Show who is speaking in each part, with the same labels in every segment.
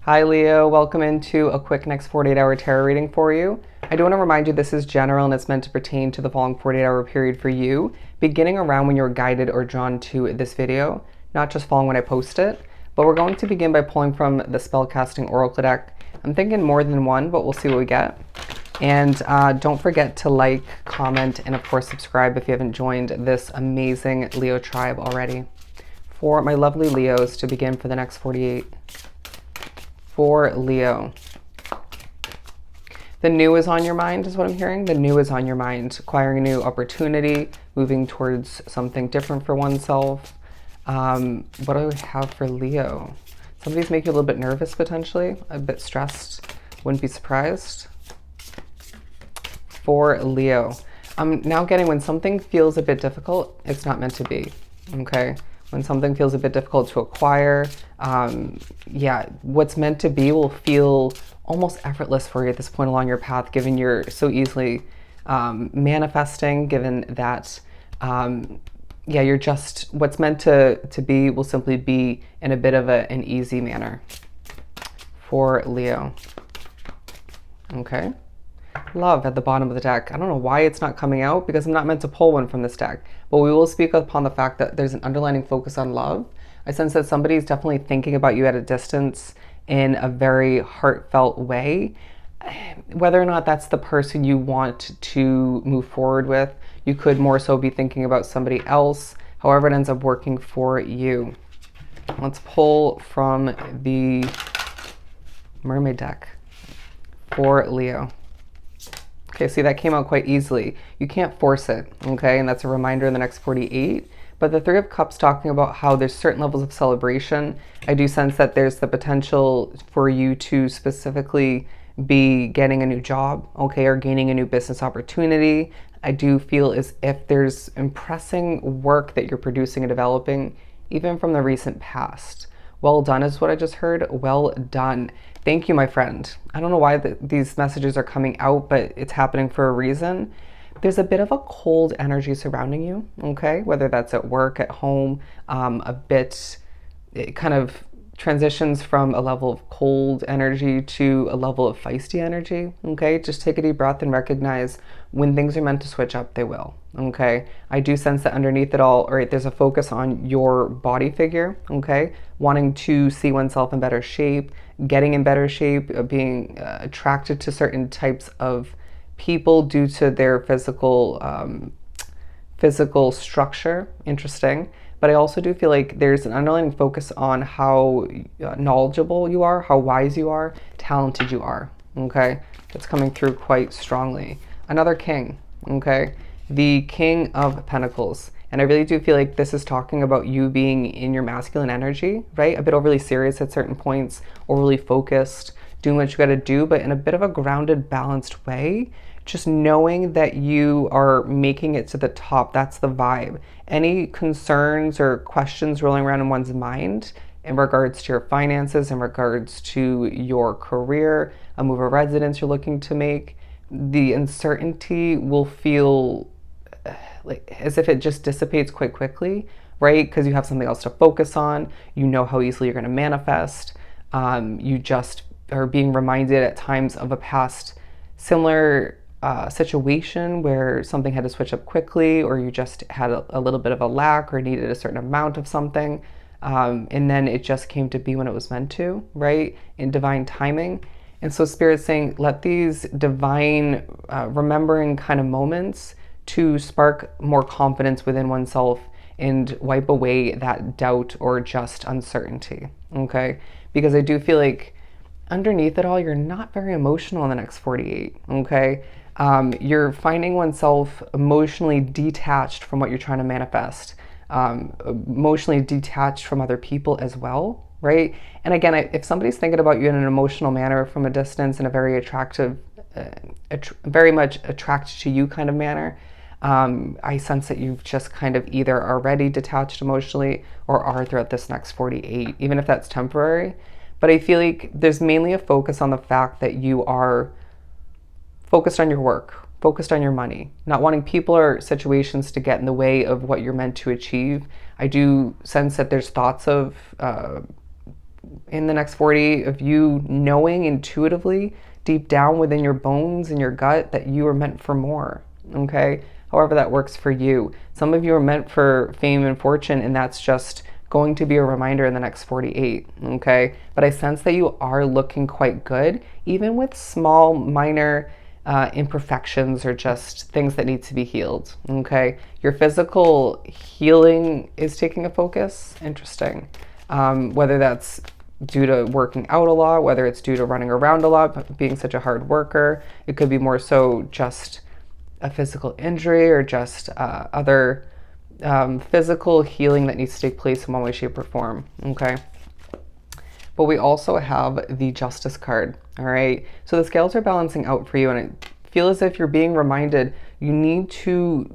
Speaker 1: Hi Leo, welcome into a quick next 48-hour tarot reading for you. I do want to remind you this is general and it's meant to pertain to the following 48-hour period for you, beginning around when you're guided or drawn to this video, not just following when I post it. But we're going to begin by pulling from the Spellcasting Oracle deck. I'm thinking more than one, but we'll see what we get. And don't forget to like, comment, and of course subscribe if you haven't joined this amazing Leo tribe already. For my lovely Leos to begin for the next 48. For Leo, the new is on your mind is what I'm hearing. The new is on your mind. Acquiring a new opportunity, moving towards something different for oneself. What do we have for Leo? Somebody's making you a little bit nervous potentially, a bit stressed. Wouldn't be surprised. For Leo, I'm now getting when something feels a bit difficult, it's not meant to be, okay? When something feels a bit difficult to acquire, yeah, what's meant to be will feel almost effortless for you at this point along your path, given you're so easily manifesting, given that, yeah, you're just, what's meant to be will simply be in a bit of an easy manner for Leo. Okay. Love at the bottom of the deck. I don't know why it's not coming out because I'm not meant to pull one from this deck, but we will speak upon the fact that there's an underlying focus on love. I sense that somebody is definitely thinking about you at a distance in a very heartfelt way. Whether or not that's the person you want to move forward with, you could more so be thinking about somebody else. However, it ends up working for you. Let's pull from the Mermaid deck for Leo. Okay, see, that came out quite easily. You can't force it, okay? And that's a reminder in the next 48. But the Three of Cups talking about how there's certain levels of celebration. I do sense that there's the potential for you to specifically be getting a new job, okay, or gaining a new business opportunity. I do feel as if there's impressing work that you're producing and developing, even from the recent past. Well done is what I just heard. Well done. Thank you, my friend. I don't know why these messages are coming out, but it's happening for a reason. There's a bit of a cold energy surrounding you, okay? Whether that's at work, at home, a bit, it kind of transitions from a level of cold energy to a level of feisty energy, okay? Just take a deep breath and recognize when things are meant to switch up, they will, okay? I do sense that underneath it all, right, there's a focus on your body figure, okay? Wanting to see oneself in better shape, getting in better shape, being attracted to certain types of people due to their physical structure. Interesting. But I also do feel like there's an underlying focus on how knowledgeable you are, how wise you are, talented you are, okay? It's coming through quite strongly. Another king, okay? The King of Pentacles. And I really do feel like this is talking about you being in your masculine energy, right? A bit overly serious at certain points, overly focused, doing what you got to do, but in a bit of a grounded, balanced way. Just knowing that you are making it to the top, that's the vibe. Any concerns or questions rolling around in one's mind in regards to your finances, in regards to your career, a move of residence you're looking to make, the uncertainty will feel like as if it just dissipates quite quickly, right? Because you have something else to focus on. You know how easily you're going to manifest. You just are being reminded at times of a past similar situation where something had to switch up quickly, or you just had a little bit of a lack or needed a certain amount of something. And then it just came to be when it was meant to, right? In divine timing. And so Spirit's saying, let these divine remembering kind of moments to spark more confidence within oneself and wipe away that doubt or just uncertainty, okay? Because I do feel like underneath it all, you're not very emotional in the next 48, okay? You're finding oneself emotionally detached from what you're trying to manifest, emotionally detached from other people as well, right? And again, if somebody's thinking about you in an emotional manner from a distance in a very attractive, very much attracted to you kind of manner, I sense that you've just kind of either already detached emotionally or are throughout this next 48, even if that's temporary. But I feel like there's mainly a focus on the fact that you are focused on your work, focused on your money, not wanting people or situations to get in the way of what you're meant to achieve. I do sense that there's thoughts of in the next 40 of you knowing intuitively deep down within your bones and your gut that you are meant for more. Okay, however that works for you. Some of you are meant for fame and fortune, and that's just going to be a reminder in the next 48. Okay, but I sense that you are looking quite good, even with small minor imperfections or just things that need to be healed. Okay, your physical healing is taking a focus. Interesting. Whether that's due to working out a lot, whether it's due to running around a lot, being such a hard worker. It could be more so just a physical injury or just other physical healing that needs to take place in one way, shape, or form. Okay. But we also have the Justice card. All right. So the scales are balancing out for you, and I feel as if you're being reminded you need to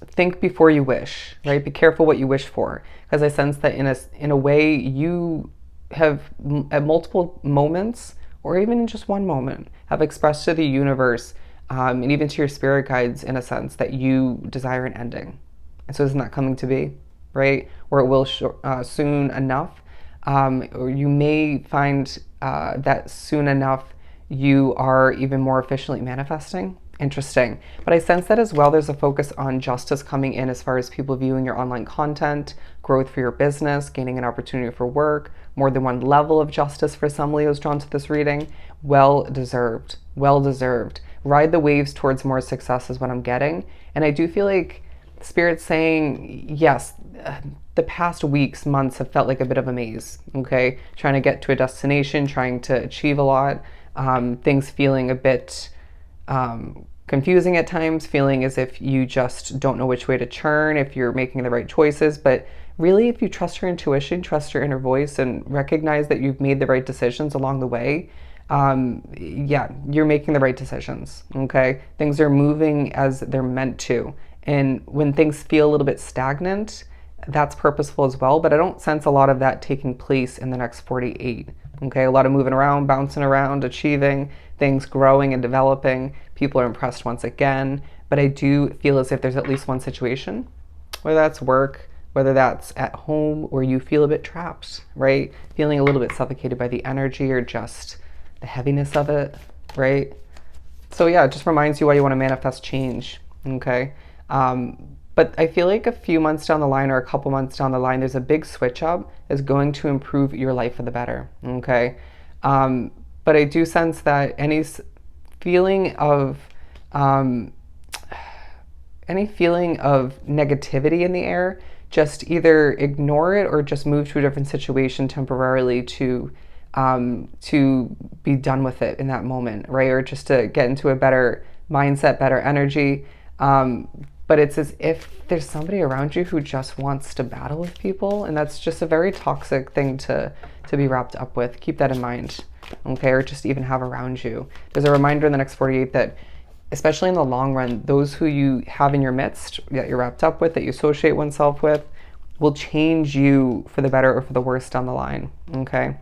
Speaker 1: think before you wish, right? Be careful what you wish for, because I sense that in a way you have at multiple moments, or even in just one moment, have expressed to the universe and even to your spirit guides, in a sense, that you desire an ending. And so isn't that coming to be, right? Or it will soon enough. Or you may find that soon enough you are even more efficiently manifesting. Interesting. But I sense that as well, there's a focus on justice coming in as far as people viewing your online content, growth for your business, gaining an opportunity for work, more than one level of justice for some Leos drawn to this reading. Well deserved. Well deserved. Ride the waves towards more success is what I'm getting. And I do feel like Spirit's saying, yes, the past weeks, months have felt like a bit of a maze, okay? Trying to get to a destination, trying to achieve a lot, things feeling a bit confusing at times, feeling as if you just don't know which way to turn, if you're making the right choices. But really, if you trust your intuition, trust your inner voice, and recognize that you've made the right decisions along the way, yeah, you're making the right decisions, okay? Things are moving as they're meant to. And when things feel a little bit stagnant, that's purposeful as well, but I don't sense a lot of that taking place in the next 48. Okay, a lot of moving around, bouncing around, achieving, things growing and developing. People are impressed once again, but I do feel as if there's at least one situation, whether that's work, whether that's at home, where you feel a bit trapped, right? Feeling a little bit suffocated by the energy or just the heaviness of it, right? So yeah, it just reminds you why you want to manifest change, okay? But I feel like a few months down the line or a couple months down the line, there's a big switch up that's going to improve your life for the better, okay? But I do sense that feeling of any feeling of negativity in the air, just either ignore it or just move to a different situation temporarily to be done with it in that moment, right? Or just to get into a better mindset, better energy. But it's as if there's somebody around you who just wants to battle with people, and that's just a very toxic thing to be wrapped up with. Keep that in mind, okay? Or just even have around you. There's a reminder in the next 48 that, especially in the long run, those who you have in your midst, that you're wrapped up with, that you associate oneself with, will change you for the better or for the worse down the line, okay?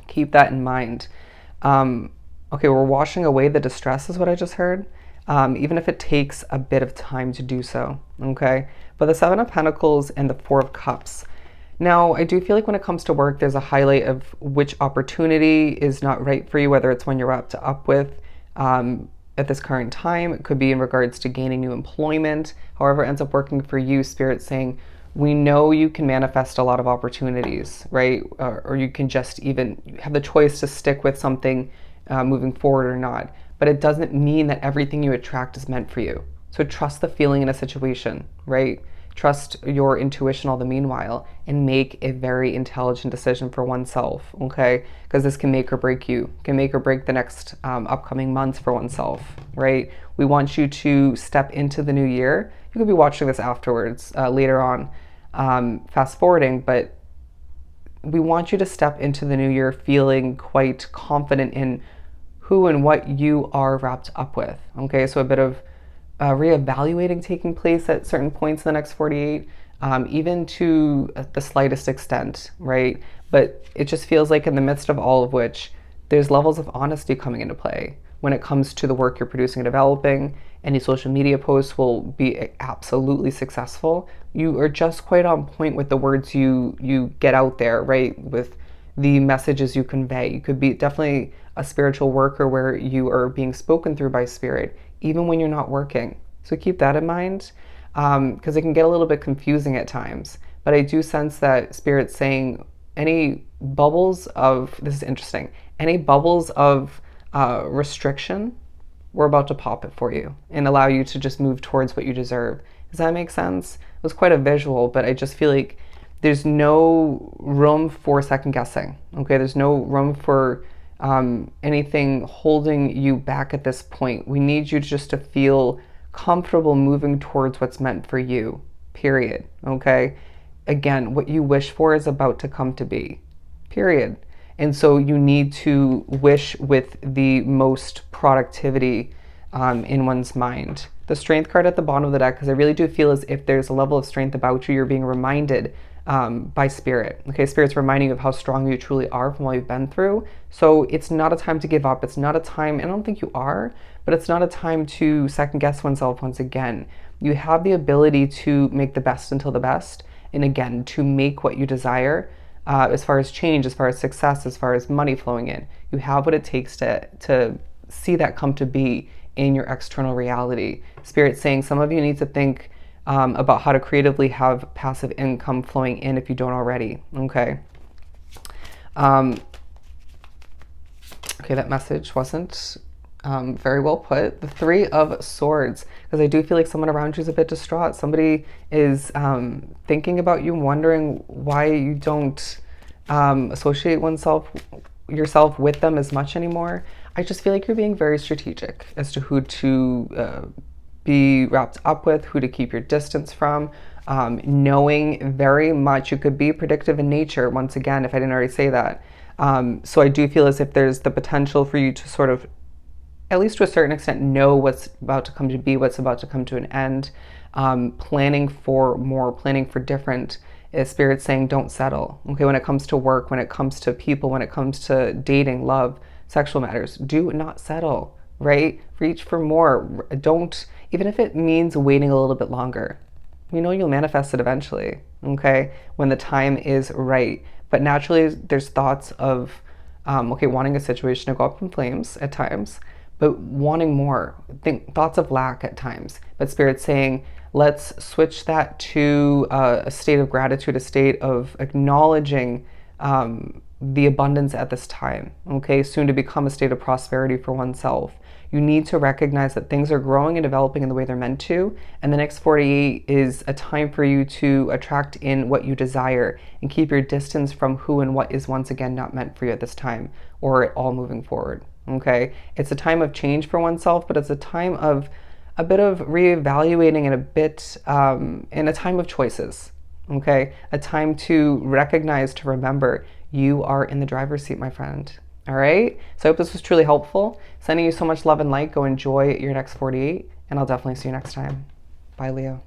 Speaker 1: Keep that in mind. Okay, we're washing away the distress is what I just heard. Even if it takes a bit of time to do so, okay? But the Seven of Pentacles and the Four of Cups. Now, I do feel like when it comes to work, there's a highlight of which opportunity is not right for you, whether it's one you're wrapped up with at this current time. It could be in regards to gaining new employment. However it ends up working for you, Spirit's saying, we know you can manifest a lot of opportunities, right? Or you can just even have the choice to stick with something moving forward or not. But it doesn't mean that everything you attract is meant for you. So trust the feeling in a situation, right? Trust your intuition all the meanwhile and make a very intelligent decision for oneself, okay? Because this can make or break you, can make or break the next upcoming months for oneself, right? We want you to step into the new year. You could be watching this afterwards, later on, fast forwarding, but we want you to step into the new year feeling quite confident in who and what you are wrapped up with, okay? So a bit of reevaluating taking place at certain points in the next 48, even to the slightest extent, right? But it just feels like in the midst of all of which, there's levels of honesty coming into play when it comes to the work you're producing and developing. Any social media posts will be absolutely successful. You are just quite on point with the words you get out there, right? With the messages you convey. You could be definitely a spiritual worker where you are being spoken through by spirit, even when you're not working. So keep that in mind, because it can get a little bit confusing at times. But I do sense that spirit's saying any bubbles of, this is interesting, any bubbles of restriction, we're about to pop it for you and allow you to just move towards what you deserve. Does that make sense? It was quite a visual, but I just feel like there's no room for second guessing. Okay, there's no room for anything holding you back at this point. We need you just to feel comfortable moving towards what's meant for you, period. Okay, again, what you wish for is about to come to be, period. And so you need to wish with the most productivity in one's mind. The strength card at the bottom of the deck, because I really do feel as if there's a level of strength about you, you're being reminded by spirit. Okay, spirit's reminding you of how strong you truly are from what you've been through. So it's not a time to give up. It's not a time, and I don't think you are, but it's not a time to second guess oneself once again. You have the ability to make the best until the best, and again, to make what you desire. As far as change, as far as success, as far as money flowing in, you have what it takes to see that come to be in your external reality. Spirit's saying some of you need to think about how to creatively have passive income flowing in if you don't already. Okay. Okay, that message wasn't very well put. The Three of Swords, because I do feel like someone around you is a bit distraught. Somebody is thinking about you, wondering why you don't associate yourself with them as much anymore. I just feel like you're being very strategic as to who to be wrapped up with, who to keep your distance from, knowing very much you could be predictive in nature, once again, if I didn't already say that. So I do feel as if there's the potential for you to sort of, at least to a certain extent, know what's about to come to be, what's about to come to an end, planning for more, planning for different. Spirit's saying don't settle. Okay, when it comes to work, when it comes to people, when it comes to dating, love, sexual matters, do not settle, right? Reach for more. Don't, even if it means waiting a little bit longer. You know you'll manifest it eventually, okay, when the time is right. But naturally, there's thoughts of, okay, wanting a situation to go up in flames at times, but wanting more, thoughts of lack at times. But Spirit's saying, let's switch that to a state of gratitude, a state of acknowledging the abundance at this time, okay? Soon to become a state of prosperity for oneself. You need to recognize that things are growing and developing in the way they're meant to, and the next 48 is a time for you to attract in what you desire and keep your distance from who and what is once again not meant for you at this time or at all moving forward, okay? It's a time of change for oneself, but it's a time of a bit of reevaluating and a bit in a time of choices, okay? A time to recognize, to remember, you are in the driver's seat, my friend. All right? So I hope this was truly helpful. Sending you so much love and light. Go enjoy your next 48, and I'll definitely see you next time. Bye, Leo.